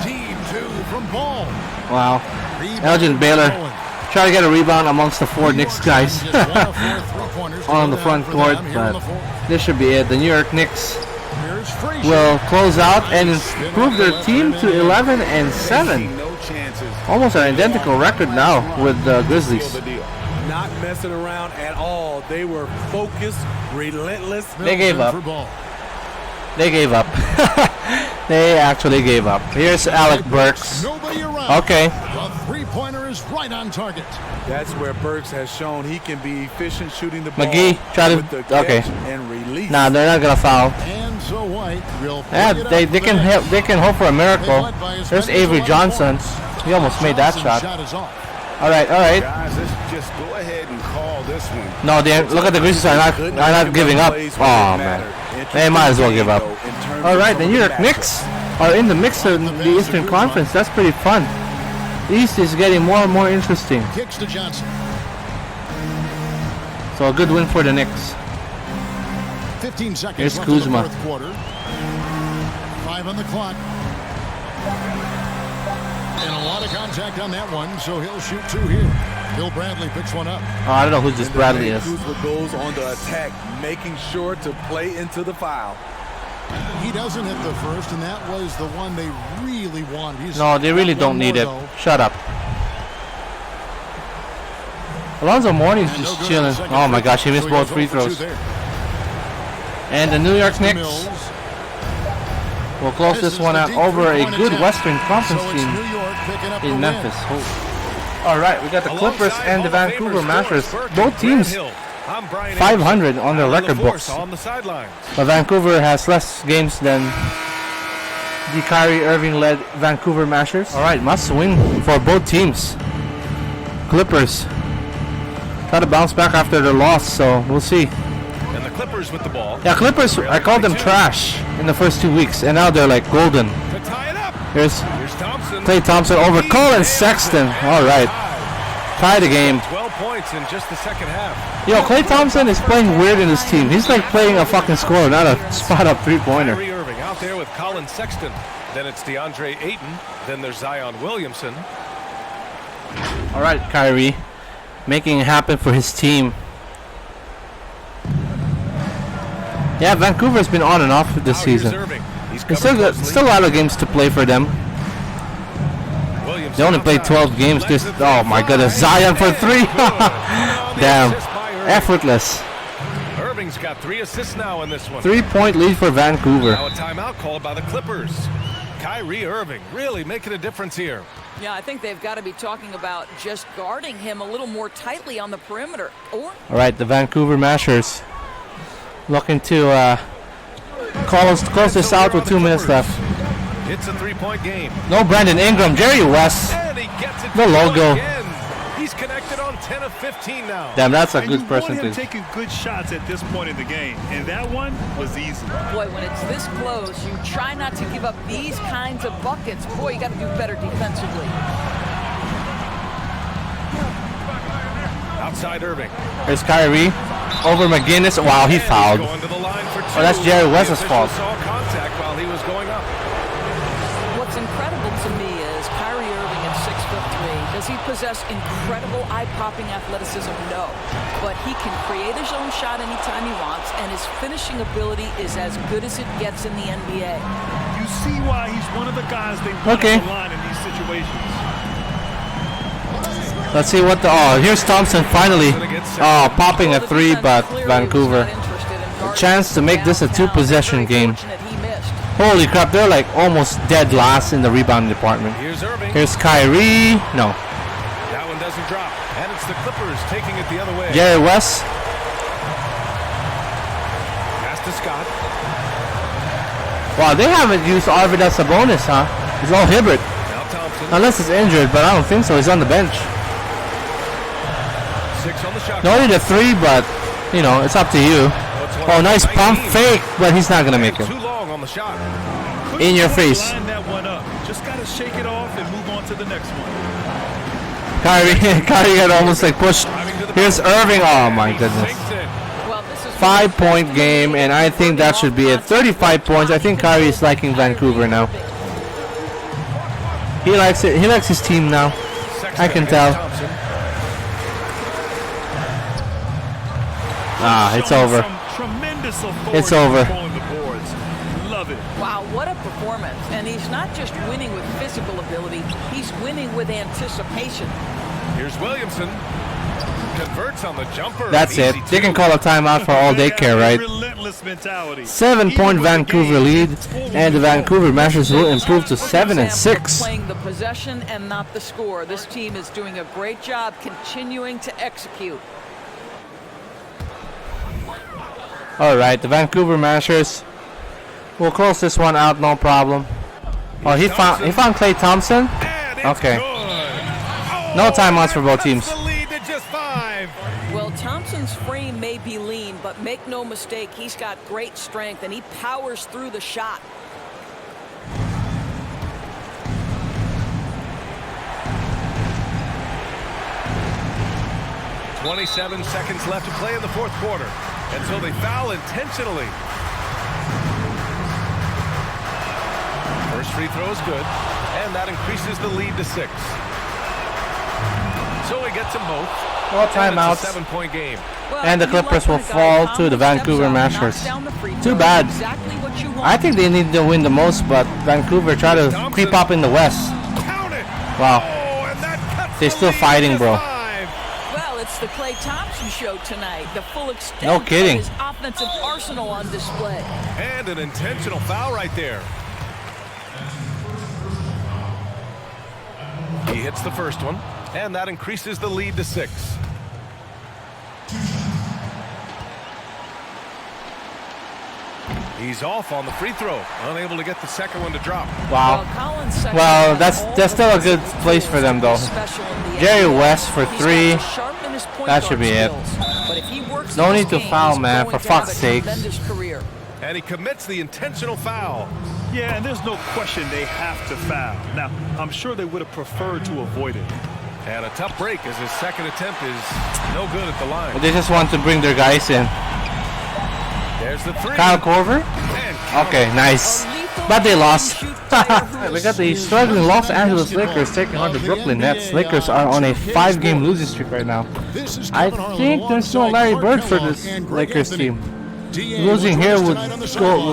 Team 2 from Ball. Wow. Rebound Elgin Baylor Cohen. try to get a rebound amongst the 4 Knicks guys Just 1 of 4 3-pointers to on go the down front for court, them here in but the fourth. this should be it. The New York Knicks Here's Frazier. will close out and improve their team to 11-7. No chances. Almost an identical record now with the Grizzlies. Seal the deal. Not messing around at all. They were focused, relentless. They gave up. For Ball. They gave up. They actually gave up. Here's Alec Burks. Nobody around. Okay. The 3-pointer is right on target. That's where Burks has shown he can be efficient shooting the ball. McGee, try to. with the catch Okay. and release. Nah, they're not gonna foul. And so White will Yeah, bring it they up for can the help. Knicks. They can hope for a miracle. They led by as There's many as Avery 11 Johnson. points. He almost made that Johnson's shot. is off. All right. Guys, let's just go ahead and call this one. No, they look at the Grizzlies are not giving up. Oh man, they might as well give up. All right, the New York Knicks are in the mix of the Eastern Conference. That's pretty fun. East is getting more and more interesting. Kicks to Johnson. So a good win for the Knicks. 15 seconds Here's left in the Kuzma. fourth quarter. 5 on the clock. And a lot of contact on that one, so he'll shoot 2 here. Bill Bradley picks one up. Oh, I don't know who this Bradley is. Kuzma goes on the attack, making sure to play into the foul. He doesn't hit the first, and that was the one they really wanted. No, they really don't need it. Shut up. Alonzo Mourning's just chilling. Oh my gosh, he missed both free throws. And the New York Knicks will close this one out over a good Western Conference team in Memphis. All right, we got the Clippers and the Vancouver Masters. Both teams 500 on their record books. But Vancouver has less games than the Kyrie Irving-led Vancouver Masters. All right, must win for both teams. Clippers try to bounce back after their loss, so we'll see. And the Clippers with the ball. Yeah, Clippers, I called them trash in the first 2 weeks, and now they're like golden. To tie it up. Here's Thompson. Klay Thompson over Colin Sexton. All right. Tie the game. 12 points in just the second half. Yo, Klay Thompson is playing weird in this team. He's like playing a fucking scorer, not a spot-up three-pointer. Kyrie Irving out there with Colin Sexton. Then it's DeAndre Ayton. Then there's Zion Williamson. All right, Kyrie. Making it happen for his team. Yeah, Vancouver's been on and off this season. There's still a lot of games to play for them. They only played 12 games. Oh my goodness, Zion for 3. Damn, effortless. Irving's got 3 assists now in this one. 3-point lead for Vancouver. Now a timeout called by the Clippers. Kyrie Irving really making a difference here. Yeah, I think they've got to be talking about just guarding him a little more tightly on the perimeter. Or all right, the Vancouver Mashers looking to close this out with 2 minutes left. It's a 3-point game. No Brandon Ingram, Jerry West. And he gets it the logo. Again. He's connected on 10 of 15 now. Damn, that's a good percentage. You want him taking good shots at this point in the game, and that one was easy. Boy, when it's this close, you try not to give up these kinds of buckets. Boy, you got to do better defensively. Outside Irving. There's Kyrie over McGinnis. Wow, he fouled. Oh, that's Jerry West's fault. Saw contact while he was going up. What's incredible to me is Kyrie Irving at 6'3". Does he possess incredible eye-popping athleticism? No. But he can create his own shot anytime he wants, and his finishing ability is as good as it gets in the NBA. You see why he's one of the guys they put on the line in these situations. Let's see what the... Oh, here's Thompson finally. Oh, popping a 3, but Vancouver. A chance to make this a 2-possession game. Holy crap, they're like almost dead last in the rebounding department. Here's Kyrie. No. That one doesn't drop. And it's the Clippers taking it the other way. Jerry West. Pass to Scott. Wow, they haven't used Arvidas Sabonis, huh? It's all Hibbert. Unless he's injured, but I don't think so. He's on the bench. 6 on the shot. No need a 3, but, you know, it's up to you. Oh, nice pump fake, but he's not going to make it. Too long on the shot. In your face. Line that one up. Just got to shake it off and move on to the next one. Kyrie got almost like pushed. Here's Irving. Oh, my goodness. 5-point game, and I think that should be it. 35 points. I think Kyrie is liking Vancouver now. He likes it. He likes his team now. I can tell. Ah, it's over. It's over. Wow, what a performance. And he's not just winning with physical ability, he's winning with anticipation. Here's Williamson. Converts on the jumper. That's it. They can call a timeout for all they care, right? 7-point Vancouver lead, and the Vancouver Masters will improve to 7-6. Playing the possession and not the score. This team is doing a great job continuing to execute. All right, the Vancouver Masters will close this one out, no problem. Oh, he found Klay Thompson. Okay. No timeouts for both teams. Well, Thompson's frame may be lean, but make no mistake, he's got great strength, and he powers through the shot. 27 seconds left to play in the fourth quarter. And so they foul intentionally. First free throw is good, and that increases the lead to 6. So he gets them both. Well, timeouts. It's a 7-point game. And the Clippers will fall to the Vancouver Mashers. Too bad. I think they need to win the most, but Vancouver try to creep up in the West. Wow. They're still fighting, bro. Well, it's the Klay Thompson show tonight. The full extent No kidding. of his offensive arsenal on display. And an intentional foul right there. He hits the first one, and that increases the lead to 6. He's off on the free throw, unable to get the second one to drop. Wow. Well, that's still a good place for them, though. Jerry West for 3. That should be it. No need to foul, man, for fuck's sake. And he commits the intentional foul. Yeah, and there's no question they have to foul. Now, I'm sure they would have preferred to avoid it. And a tough break as his second attempt is no good at the line. They just want to bring their guys in. There's the 3. Kyle Korver? Okay, nice. But they lost. We got the struggling Los Angeles Lakers taking on the Brooklyn Nets. Lakers are on a 5-game losing streak right now. I think there's no Larry Bird for this Lakers team. Losing here would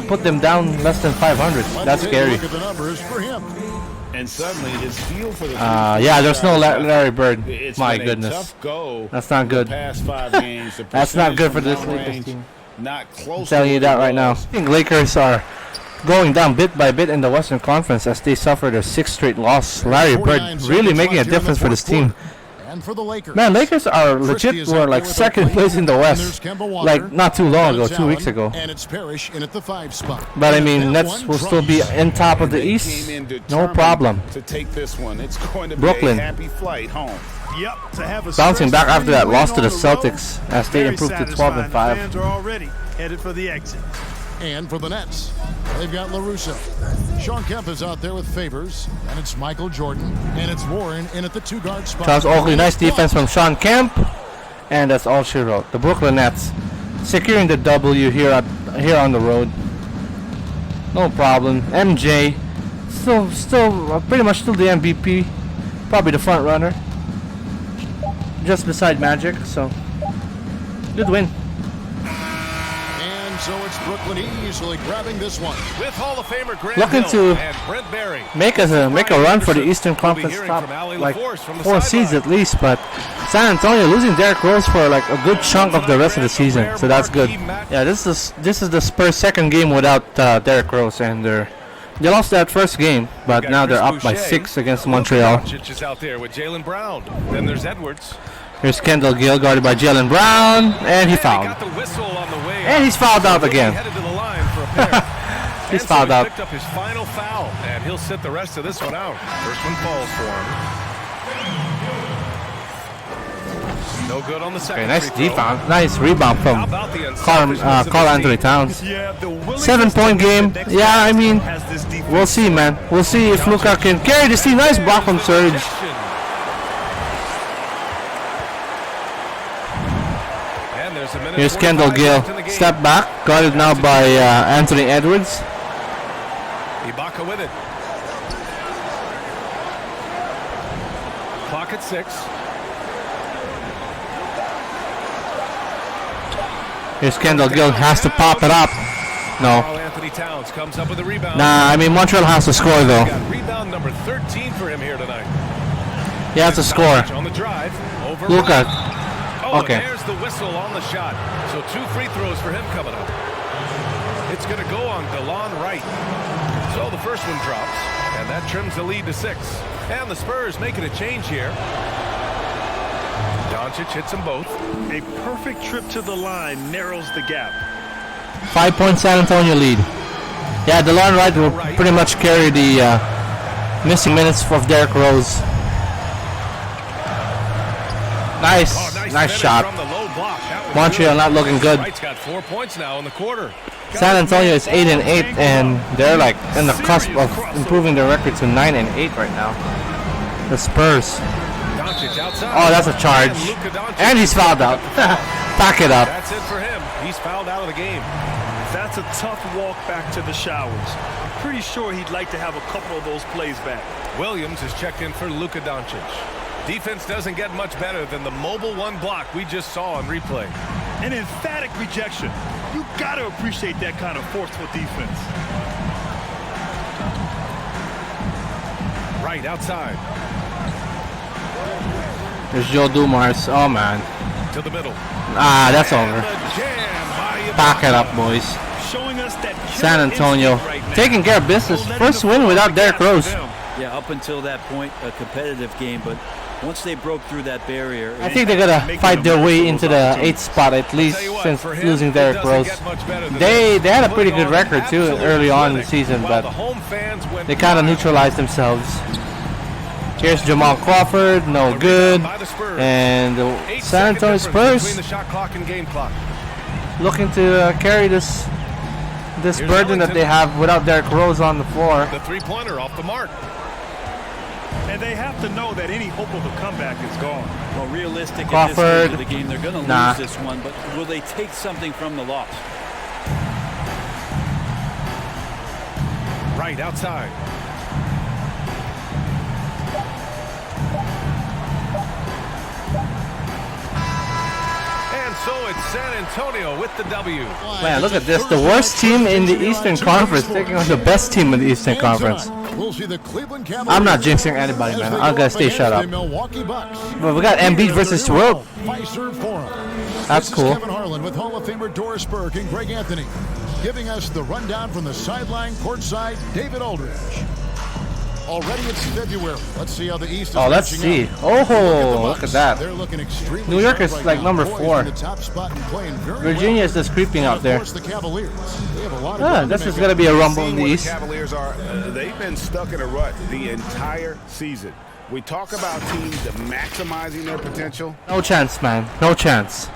put them down less than 500. That's scary. And suddenly his feel for the yeah, there's no Larry Bird. My goodness. That's not good. That's not good for this Lakers team. Not close. I'm telling you that right now. I think Lakers are going down bit by bit in the Western Conference as they suffer their 6th straight loss. Larry Bird really making a difference for this team. And for the Lakers. Man, Lakers are legit were like second place in the West, like not too long ago, 2 weeks ago. And it's Parrish in at the 5 spot. But I mean, Nets will still be in top of the East, no problem. To take this one, it's going to be Brooklyn a happy flight home. Yep, to have a bouncing back after that loss to the Celtics Celtics as they improved to 12-5. Fans are already headed for the exit. And for the Nets, they've got LaRusso. Sean Kemp is out there with Favors, and it's Michael Jordan, and it's Warren in at the 2-guard spot. Charles Oakley, nice defense from Sean Kemp, and that's all she wrote. The Brooklyn Nets securing the W here on the road. No problem. MJ still pretty much still the MVP, probably the front runner, just beside Magic. So good win. So it's Brooklyn easily grabbing this one. With Hall of Famer Grant looking Hill to and Brent Berry. make a run for the Eastern Conference top like 4 seeds at least, but San Antonio losing Derrick Rose for like a good chunk of the rest of the season, so that's good. Yeah, this is the Spurs' second game without Derrick Rose, and they lost that first game, but now they're up by 6 against Montreal. Is out there with Jaylen Brown. Then there's Edwards. Here's Kendall Gill guarded by Jaylen Brown, and he fouled. And he's fouled out again. He's fouled out. Picked up his final foul, and he'll sit the rest of this one out. First one falls for him. No good on the second. Okay, nice defense, nice rebound from Karl Anthony Towns. 7-point game. Yeah, I mean, we'll see, man. We'll see if Luka can carry this team. Nice block from Serge. Here's Kendall Gill. Step back. Guarded now by Anthony Edwards. Ibaka with it. Clock at 6. Here's Kendall Gill. Has to pop it up. No. Anthony Towns comes up with a rebound. Nah, I mean, Montreal has to score, though. Rebound number 13 for him here tonight. He has to score. On the drive. Luka. Oh, okay. There's the whistle on the shot. So 2 free throws for him coming up. It's going to go on DeLon Wright. So the first one drops, and that trims the lead to 6. And the Spurs making a change here. Doncic hits them both. A perfect trip to the line narrows the gap. 5-point San Antonio lead. Yeah, DeLon Wright will pretty much carry the missing minutes of Derrick Rose. Nice shot. Montreal not looking good. Wright's got 4 points now in the quarter. San Antonio is 8-8, and they're like in the cusp of improving their record to 9-8 right now. The Spurs Doncic outside. Oh, that's a charge. And he's fouled out. Back it up. That's it for him. He's fouled out of the game. That's a tough walk back to the showers. I'm pretty sure he'd like to have a couple of those plays back. Williams is checked in for Luka Doncic. Defense doesn't get much better than the mobile one block we just saw on replay. An emphatic rejection. You got to appreciate that kind of forceful defense. Right outside. There's Joe Dumars. Oh, man. To the middle. Ah, that's over. Back it up, boys. Showing us that San Antonio taking care of business. First win without Derrick Rose. Yeah, up until that point, a competitive game, but once they broke through that barrier, I think they're gonna fight their way into the 8th spot at least since losing Derrick Rose. They had a pretty good record too early on in the season, but they kind of neutralized themselves. Here's Jamal Crawford, no good, and the San Antonio Spurs looking to carry this burden that they have without Derrick Rose on the floor. The three-pointer off the mark. And they have to know that any hope of a comeback is gone. well, realistic Crawford, at this stage of the game, they're going to nah. lose this one, but will they take something from the loss? Right outside. And so it's San Antonio with the W. Man, look at this. The worst team in the Eastern Conference taking on the best team in the Eastern Conference. I'm not jinxing anybody, man. I'm going to stay shut up. But we got Embiid versus World. That's cool. Kevin Harlan with Hall of Famer Doris Burke and Greg Anthony giving us the rundown from the sideline courtside, David Aldridge. Already it's February. Let's see how the East is. Oh, let's see. Oh, look at that. They're looking extremely New York is sharp like right number now. 4. The top spot and playing very Virginia is just creeping out there. Of course, the Cavaliers. They have a lot of This is going to be a rumble in the Seeing what East. the Cavaliers are, they've been stuck in a rut the entire season. We talk about teams maximizing their potential. No chance, man. No chance.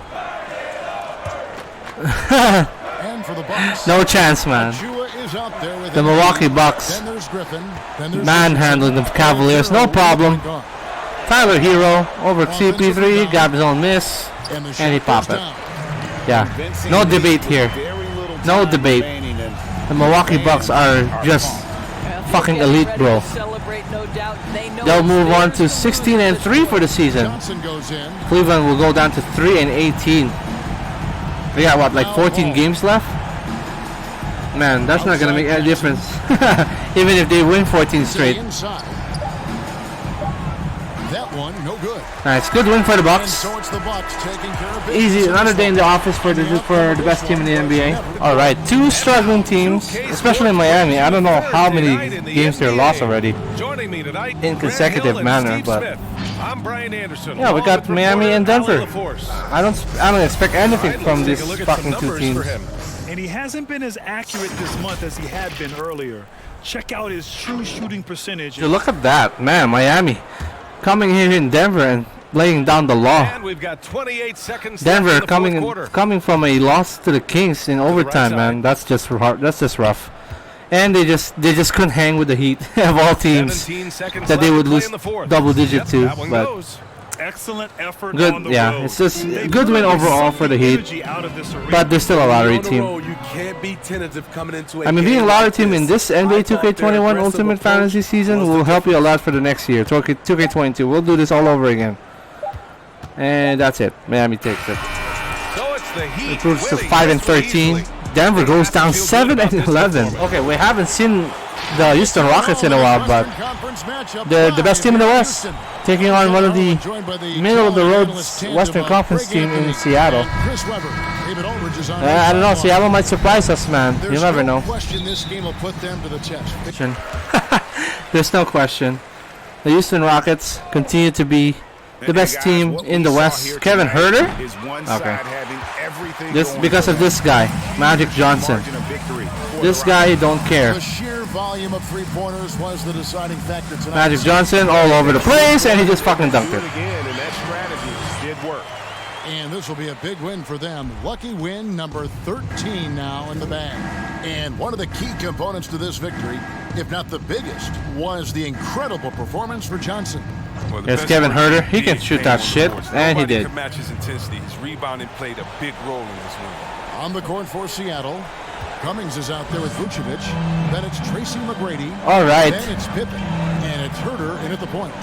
And for the Bucks, No chance, man. is out there with The Milwaukee Bucks Then there's Griffin. Then there's manhandling the Cavaliers. No problem. Tyler Hero over CP3, got his own miss, and he popped it. Yeah, no debate here. No debate. The Milwaukee Bucks are just fucking elite, bro. They'll move on to 16-3 for the season. Cleveland will go down to 3-18. We got what, like 14 games left? Man, that's not gonna make any difference. Even if they win 14 straight. That one, no good. Nice, good win for the Bucks. So it's the Bucks taking care of business. Easy, another day in the office for the best team in the NBA. All right, 2 struggling teams, especially in Miami. I don't know how many games they're lost already Joining me tonight, in consecutive manner, Steve but Smith. I'm Brian Anderson. yeah, we along got with Miami and reporter Denver. Allie LaForce. I don't expect anything from Let's these take a look at fucking some 2 numbers teams. for him. And he hasn't been as accurate this month as he had been earlier. Check out his true shooting percentage. Dude, look at that, man! Miami coming here in Denver and laying down the law. And we've got 28 seconds Denver left in the fourth quarter. coming from a loss to the Kings in overtime, side. man. That's just hard. That's just rough. And they just couldn't hang with the Heat of all teams 17 seconds that they left would to play lose in the fourth. double digit Yep, to. that one But goes. Excellent effort on good, the yeah. road. It's just They good win really overall sucked for the the Heat. energy out of this arena. But they're still a lottery On the team. road, you can't be tentative coming into a I mean, being a game lottery like team in this NBA 2K21 Ultimate Fantasy season will help you a lot for the next year. 2K22. We'll do this all over again. And that's it. Miami takes it. So it's the Heat Improves to winning 5-13. easily. Denver goes down 7-11. Okay, we haven't seen the Houston Rockets in a while, but they're the best team in the West, taking on one of the middle-of-the-road Western Conference team in Seattle. I don't know. Seattle might surprise us, man. You never know. This game will put them to the test. There's no question. The Houston Rockets continue to be the best Guys, team what in we the saw West. here Kevin tonight Huerter? is one Okay. side having everything This going because for of this guy, Magic Johnson. margin of victory for This the guy don't care. The sheer volume of three-pointers was the deciding factor tonight. Magic Johnson all over the place, and he just fucking dunked Do it. it again, and that strategy did work. And this will be a big win for them. Lucky win number 13 now in the bag. And one of the key components to this victory, if not the biggest, was the incredible performance for Johnson. Well, Here's Kevin Herter. He can shoot that shit, and he did. Can match his intensity. His rebounding played a big role in this win. On the court for Seattle, Cummings is out there with Vucevic. Then it's Tracy McGrady. All right. Then it's Pippen. And it's Herter in at the point.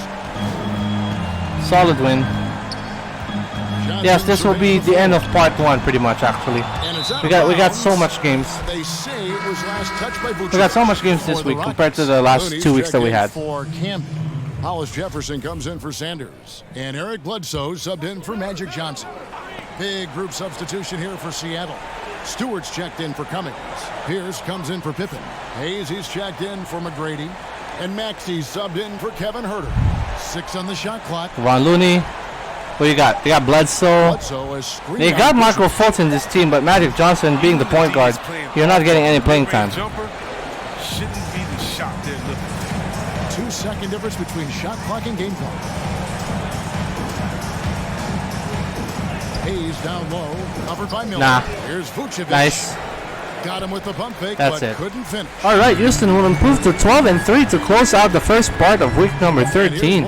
Solid win. Yes, this will be the end of part 1, pretty much. Actually, we got so much games. They say it was last touched by Vucevic. We got so much games this week compared to the last 2 weeks that we had. For Camden. Hollis Jefferson comes in for Sanders. And Eric Bledsoe subbed in for Magic Johnson. Big group substitution here for Seattle. Stewart's checked in for Cummings. Pierce comes in for Pippen. Hayes, he's checked in for McGrady. And Maxey subbed in for Kevin Herter. 6 on the shot clock. Ron Looney. What you got? They got Bledsoe. They got Michael Fultz in this team, but Magic Johnson being the point guard, you're not getting any playing time. Shouldn't be the shot they're looking for. 2-second difference between shot clock and game clock. Hayes down low, covered by Miller. Nah. Here's Vucevic. Nice. Got him with the pump fake, That's but it. couldn't finish. All right, Houston will improve to 12-3 to close out the first part of week number 13.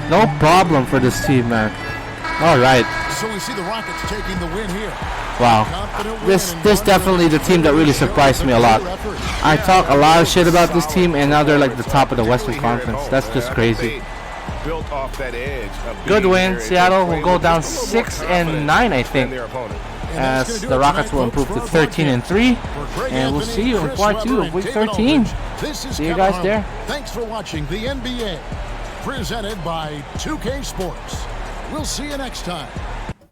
No problem for this team, man. All right. So we see the Rockets taking the win here. Wow. This definitely the team that really surprised me a lot. I talk a lot of shit about this team, and now they're like the top of the Western Conference. That's just crazy. Built off that edge. Good win. Seattle will go down 6-9, I think, as the Rockets will improve to 13-3. And we'll see you in part 2 of week 13. See you guys there. Thanks for watching the NBA, presented by 2K Sports. We'll see you next time.